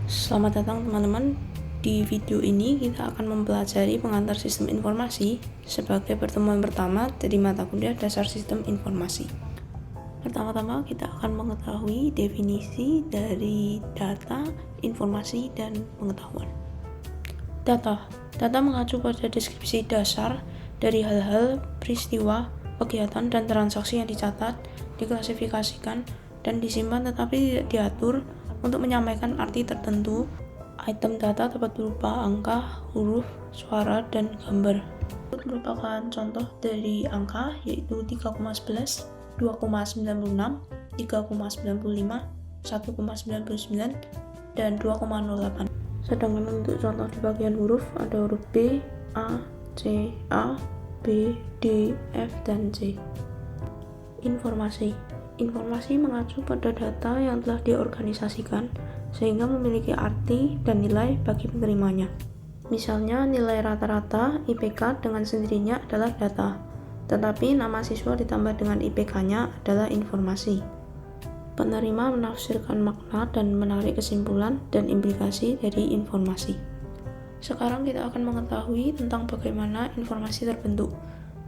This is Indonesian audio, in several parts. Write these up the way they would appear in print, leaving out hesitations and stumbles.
Selamat datang teman-teman. Di video ini kita akan mempelajari pengantar sistem informasi sebagai pertemuan pertama dari mata kuliah dasar sistem informasi. Pertama-tama kita akan mengetahui definisi dari data, informasi, dan pengetahuan. Data mengacu pada deskripsi dasar dari hal-hal, peristiwa, kegiatan, dan transaksi yang dicatat, diklasifikasikan, dan disimpan tetapi tidak diatur untuk menyampaikan arti tertentu. Item data dapat berupa angka, huruf, suara, dan gambar. Ini merupakan contoh dari angka yaitu 3,11, 2,96, 3,95, 1,99, dan 2,08. Sedangkan untuk contoh di bagian huruf ada huruf B, A, C, A, B, D, F, dan C. Informasi mengacu pada data yang telah diorganisasikan sehingga memiliki arti dan nilai bagi penerimanya. Misalnya nilai rata-rata IPK dengan sendirinya adalah data, tetapi nama siswa ditambah dengan IPK-nya adalah informasi. Penerima menafsirkan makna dan menarik kesimpulan dan implikasi dari informasi. Sekarang kita akan mengetahui tentang bagaimana informasi terbentuk.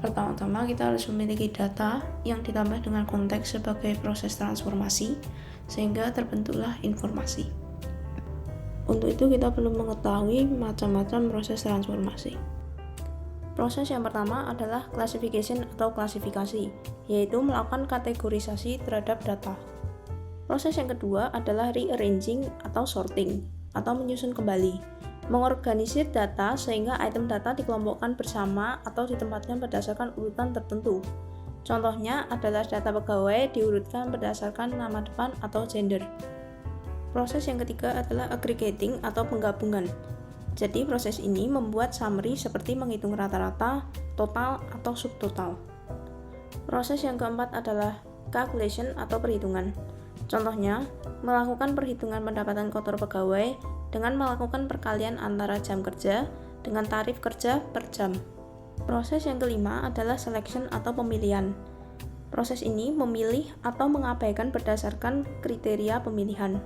Pertama-tama kita harus memiliki data yang ditambah dengan konteks sebagai proses transformasi sehingga terbentuklah informasi. Untuk itu kita perlu mengetahui macam-macam proses transformasi. Proses yang pertama adalah classification atau klasifikasi, yaitu melakukan kategorisasi terhadap data. Proses yang kedua adalah rearranging atau sorting atau menyusun kembali. Mengorganisir data sehingga item data dikelompokkan bersama atau ditempatkan berdasarkan urutan tertentu. Contohnya adalah data pegawai diurutkan berdasarkan nama depan atau gender. Proses yang ketiga adalah aggregating atau penggabungan. Jadi proses ini membuat summary seperti menghitung rata-rata, total, atau subtotal. Proses yang keempat adalah calculation atau perhitungan. Contohnya, melakukan perhitungan pendapatan kotor pegawai dengan melakukan perkalian antara jam kerja dengan tarif kerja per jam. Proses yang kelima adalah selection atau pemilihan. Proses ini memilih atau mengabaikan berdasarkan kriteria pemilihan.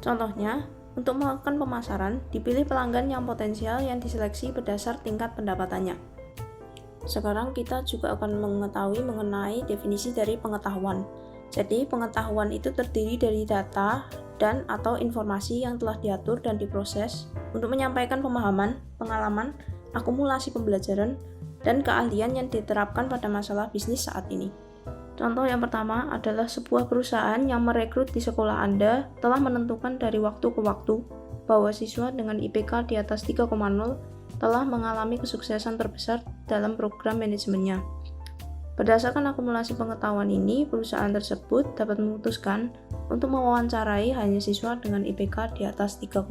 Contohnya, untuk melakukan pemasaran, dipilih pelanggan yang potensial yang diseleksi berdasar tingkat pendapatannya. Sekarang kita juga akan mengetahui mengenai definisi dari pengetahuan. Jadi, pengetahuan itu terdiri dari data dan atau informasi yang telah diatur dan diproses untuk menyampaikan pemahaman, pengalaman, akumulasi pembelajaran, dan keahlian yang diterapkan pada masalah bisnis saat ini. Contoh yang pertama adalah sebuah perusahaan yang merekrut di sekolah Anda telah menentukan dari waktu ke waktu bahwa siswa dengan IPK di atas 3,0 telah mengalami kesuksesan terbesar dalam program manajemennya. Berdasarkan akumulasi pengetahuan ini, perusahaan tersebut dapat memutuskan untuk mewawancarai hanya siswa dengan IPK di atas 3,0.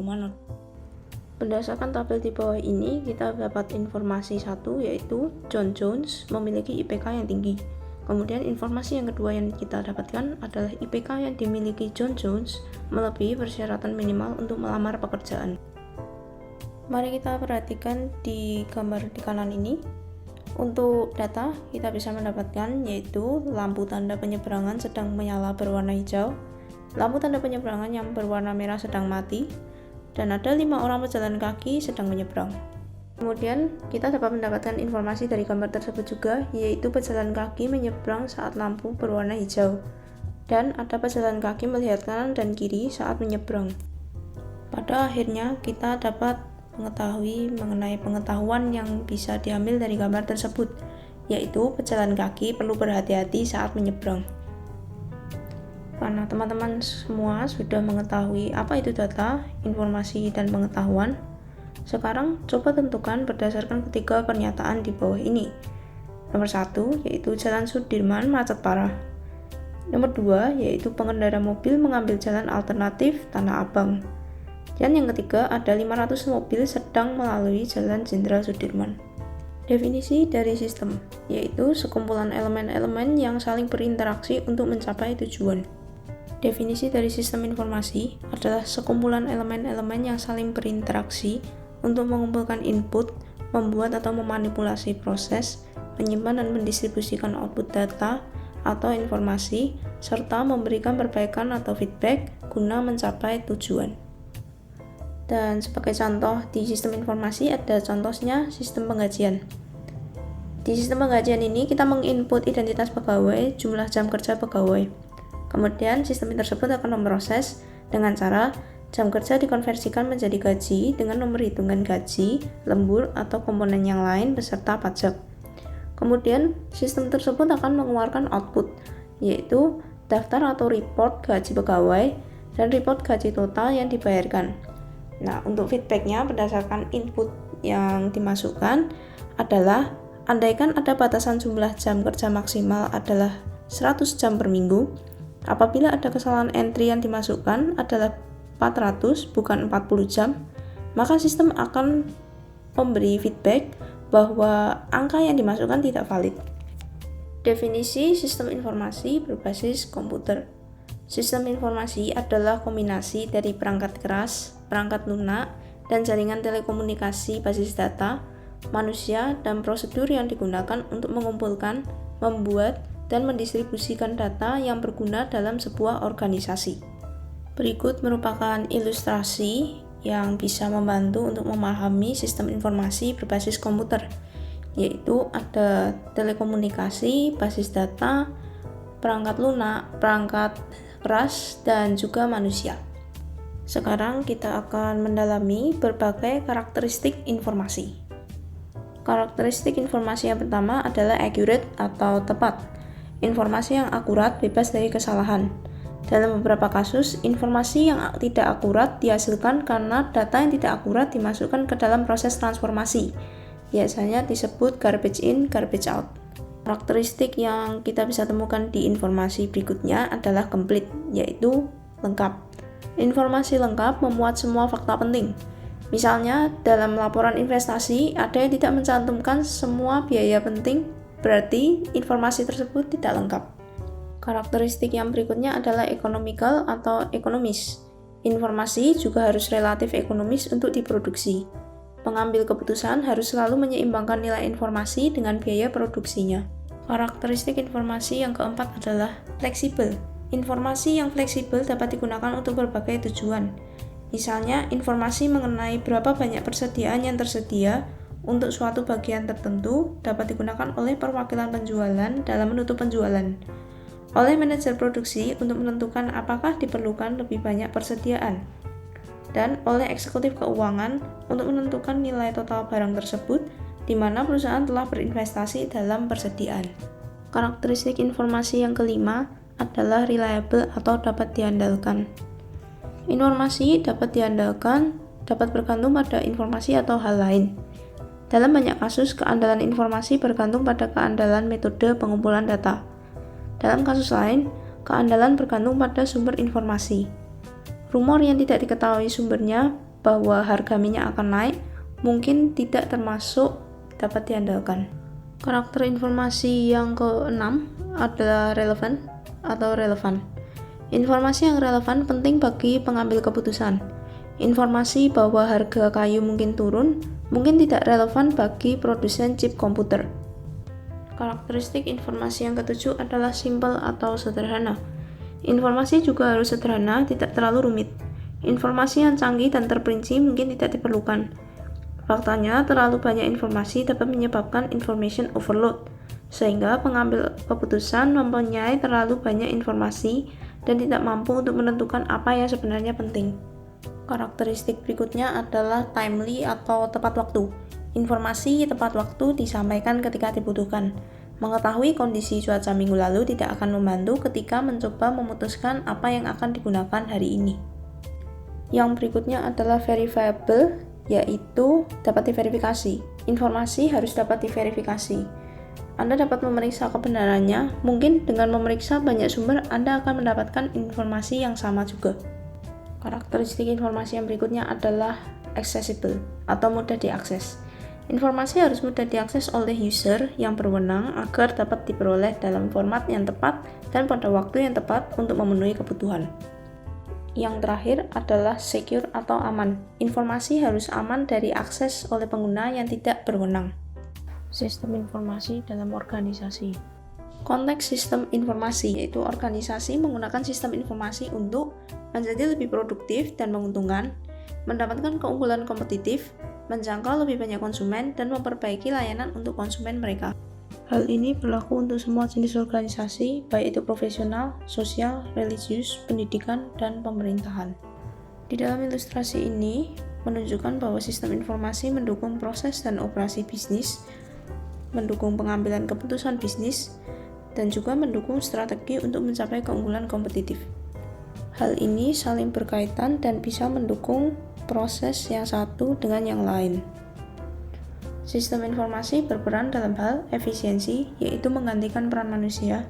Berdasarkan tabel di bawah ini, kita dapat informasi satu yaitu John Jones memiliki IPK yang tinggi. Kemudian informasi yang kedua yang kita dapatkan adalah IPK yang dimiliki John Jones melebihi persyaratan minimal untuk melamar pekerjaan. Mari kita perhatikan di gambar di kanan ini. Untuk data, kita bisa mendapatkan yaitu lampu tanda penyeberangan sedang menyala berwarna hijau, lampu tanda penyeberangan yang berwarna merah sedang mati, dan ada 5 orang pejalan kaki sedang menyeberang. Kemudian, kita dapat mendapatkan informasi dari gambar tersebut juga, yaitu pejalan kaki menyeberang saat lampu berwarna hijau, dan ada pejalan kaki melihat kanan dan kiri saat menyeberang. Pada akhirnya, kita dapat mengetahui mengenai pengetahuan yang bisa diambil dari gambar tersebut, yaitu pejalan kaki perlu berhati-hati saat menyeberang. Karena teman-teman semua sudah mengetahui apa itu data, informasi, dan pengetahuan, sekarang coba tentukan berdasarkan ketiga pernyataan di bawah ini. Nomor 1 yaitu Jalan Sudirman macet parah. Nomor 2 yaitu pengendara mobil mengambil jalan alternatif Tanah Abang. Dan yang ketiga ada 500 mobil sedang melalui Jalan Jenderal Sudirman. Definisi dari sistem yaitu sekumpulan elemen-elemen yang saling berinteraksi untuk mencapai tujuan. Definisi dari sistem informasi adalah sekumpulan elemen-elemen yang saling berinteraksi untuk mengumpulkan input, membuat atau memanipulasi proses, menyimpan dan mendistribusikan output data atau informasi, serta memberikan perbaikan atau feedback guna mencapai tujuan. Dan sebagai contoh di sistem informasi ada contohnya sistem penggajian. Di sistem penggajian ini kita menginput identitas pegawai, jumlah jam kerja pegawai. Kemudian sistem tersebut akan memproses dengan cara jam kerja dikonversikan menjadi gaji dengan nomor hitungan gaji, lembur, atau komponen yang lain beserta pajak. Kemudian sistem tersebut akan mengeluarkan output, yaitu daftar atau report gaji pegawai dan report gaji total yang dibayarkan. Nah, untuk feedbacknya berdasarkan input yang dimasukkan adalah andaikan ada batasan jumlah jam kerja maksimal adalah 100 jam per minggu, apabila ada kesalahan entry yang dimasukkan adalah 400 bukan 40 jam, maka sistem akan memberi feedback bahwa angka yang dimasukkan tidak valid. Definisi sistem informasi berbasis komputer. Sistem informasi adalah kombinasi dari perangkat keras, perangkat lunak, dan jaringan telekomunikasi basis data, manusia, dan prosedur yang digunakan untuk mengumpulkan, membuat, dan mendistribusikan data yang berguna dalam sebuah organisasi. Berikut merupakan ilustrasi yang bisa membantu untuk memahami sistem informasi berbasis komputer, yaitu ada telekomunikasi, basis data, perangkat lunak, perangkat keras, dan juga manusia. Sekarang kita akan mendalami berbagai karakteristik informasi. Karakteristik informasi yang pertama adalah accurate atau tepat. Informasi yang akurat bebas dari kesalahan. Dalam beberapa kasus, informasi yang tidak akurat dihasilkan karena data yang tidak akurat dimasukkan ke dalam proses transformasi. Biasanya disebut garbage in, garbage out. Karakteristik yang kita bisa temukan di informasi berikutnya adalah complete, yaitu lengkap. Informasi lengkap memuat semua fakta penting. Misalnya, dalam laporan investasi ada yang tidak mencantumkan semua biaya penting, berarti informasi tersebut tidak lengkap. Karakteristik yang berikutnya adalah economical atau ekonomis. Informasi juga harus relatif ekonomis untuk diproduksi. Pengambil keputusan harus selalu menyeimbangkan nilai informasi dengan biaya produksinya. Karakteristik informasi yang keempat adalah fleksibel. Informasi yang fleksibel dapat digunakan untuk berbagai tujuan. Misalnya, informasi mengenai berapa banyak persediaan yang tersedia untuk suatu bagian tertentu dapat digunakan oleh perwakilan penjualan dalam menutup penjualan, oleh manajer produksi untuk menentukan apakah diperlukan lebih banyak persediaan, dan oleh eksekutif keuangan untuk menentukan nilai total barang tersebut di mana perusahaan telah berinvestasi dalam persediaan. Karakteristik informasi yang kelima adalah reliable atau dapat diandalkan. Informasi dapat diandalkan dapat bergantung pada informasi atau hal lain. Dalam banyak kasus, keandalan informasi bergantung pada keandalan metode pengumpulan data. Dalam kasus lain, keandalan bergantung pada sumber informasi. Rumor yang tidak diketahui sumbernya bahwa harga minyak akan naik mungkin tidak termasuk dapat diandalkan. Karakter informasi yang keenam adalah relevan atau relevan. Informasi yang relevan penting bagi pengambil keputusan. Informasi bahwa harga kayu mungkin turun mungkin tidak relevan bagi produsen chip komputer. Karakteristik informasi yang ketujuh adalah simple atau sederhana. Informasi juga harus sederhana, tidak terlalu rumit. Informasi yang canggih dan terperinci mungkin tidak diperlukan. Faktanya, terlalu banyak informasi dapat menyebabkan information overload, sehingga pengambil keputusan mempunyai terlalu banyak informasi dan tidak mampu untuk menentukan apa yang sebenarnya penting. Karakteristik berikutnya adalah timely atau tepat waktu. Informasi tepat waktu disampaikan ketika dibutuhkan. Mengetahui kondisi cuaca minggu lalu tidak akan membantu ketika mencoba memutuskan apa yang akan digunakan hari ini. Yang berikutnya adalah verifiable, yaitu dapat diverifikasi. Informasi harus dapat diverifikasi. Anda dapat memeriksa kebenarannya, mungkin dengan memeriksa banyak sumber Anda akan mendapatkan informasi yang sama juga. Karakteristik informasi yang berikutnya adalah accessible atau mudah diakses. Informasi harus mudah diakses oleh user yang berwenang agar dapat diperoleh dalam format yang tepat dan pada waktu yang tepat untuk memenuhi kebutuhan. Yang terakhir adalah secure atau aman. Informasi harus aman dari akses oleh pengguna yang tidak berwenang. Sistem informasi dalam organisasi. Konteks sistem informasi, yaitu organisasi menggunakan sistem informasi untuk menjadi lebih produktif dan menguntungkan. mendapatkan keunggulan kompetitif, menjangkau lebih banyak konsumen, dan memperbaiki layanan untuk konsumen mereka. Hal ini berlaku untuk semua jenis organisasi, baik itu profesional, sosial, religius, pendidikan, dan pemerintahan. Di dalam ilustrasi ini, menunjukkan bahwa sistem informasi mendukung proses dan operasi bisnis, mendukung pengambilan keputusan bisnis, dan juga mendukung strategi untuk mencapai keunggulan kompetitif. Hal ini saling berkaitan dan bisa mendukung proses yang satu dengan yang lain. Sistem informasi berperan dalam hal efisiensi, yaitu menggantikan peran manusia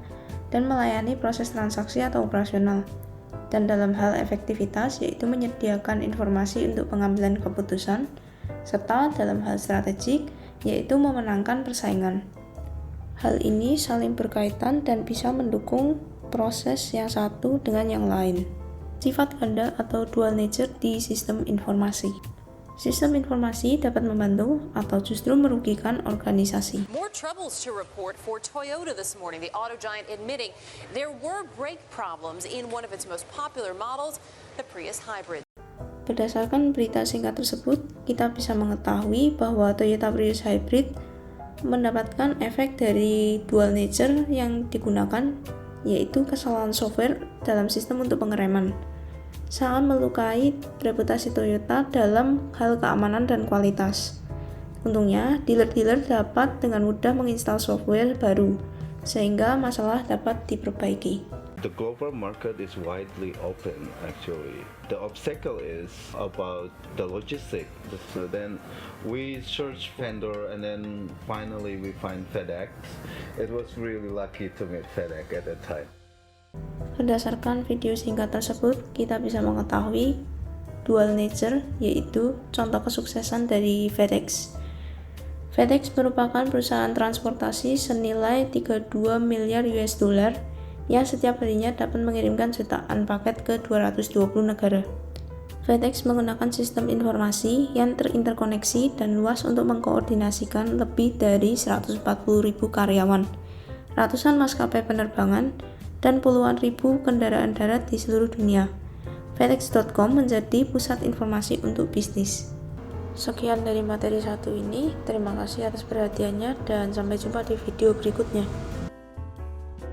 dan melayani proses transaksi atau operasional, dan dalam hal efektivitas, yaitu menyediakan informasi untuk pengambilan keputusan, serta dalam hal strategik, yaitu memenangkan persaingan. Hal ini saling berkaitan dan bisa mendukung proses yang satu dengan yang lain. Sifat ganda atau dual nature di sistem informasi. Sistem informasi dapat membantu atau justru merugikan organisasi. More troubles to report for Toyota this morning. The auto giant admitting there were brake problems in one of its most popular models, the Prius Hybrid. Berdasarkan berita singkat tersebut, kita bisa mengetahui bahwa Toyota Prius Hybrid mendapatkan efek dari dual nature yang digunakan, yaitu kesalahan software dalam sistem untuk pengereman, sangat melukai reputasi Toyota dalam hal keamanan dan kualitas. Untungnya, dealer-dealer dapat dengan mudah menginstal software baru, sehingga masalah dapat diperbaiki. The global market is widely open actually. The obstacle is about the logistics. So then we search vendor and then finally we find FedEx. It was really lucky to meet FedEx at that time. Berdasarkan video singkat tersebut, kita bisa mengetahui dual nature, yaitu contoh kesuksesan dari FedEx. FedEx merupakan perusahaan transportasi senilai 32 miliar US dollar yang setiap harinya dapat mengirimkan jutaan paket ke 220 negara. FedEx menggunakan sistem informasi yang terinterkoneksi dan luas untuk mengkoordinasikan lebih dari 140.000 karyawan, ratusan maskapai penerbangan, dan puluhan ribu kendaraan darat di seluruh dunia. FedEx.com menjadi pusat informasi untuk bisnis. Sekian dari materi 1 ini, terima kasih atas perhatiannya dan sampai jumpa di video berikutnya.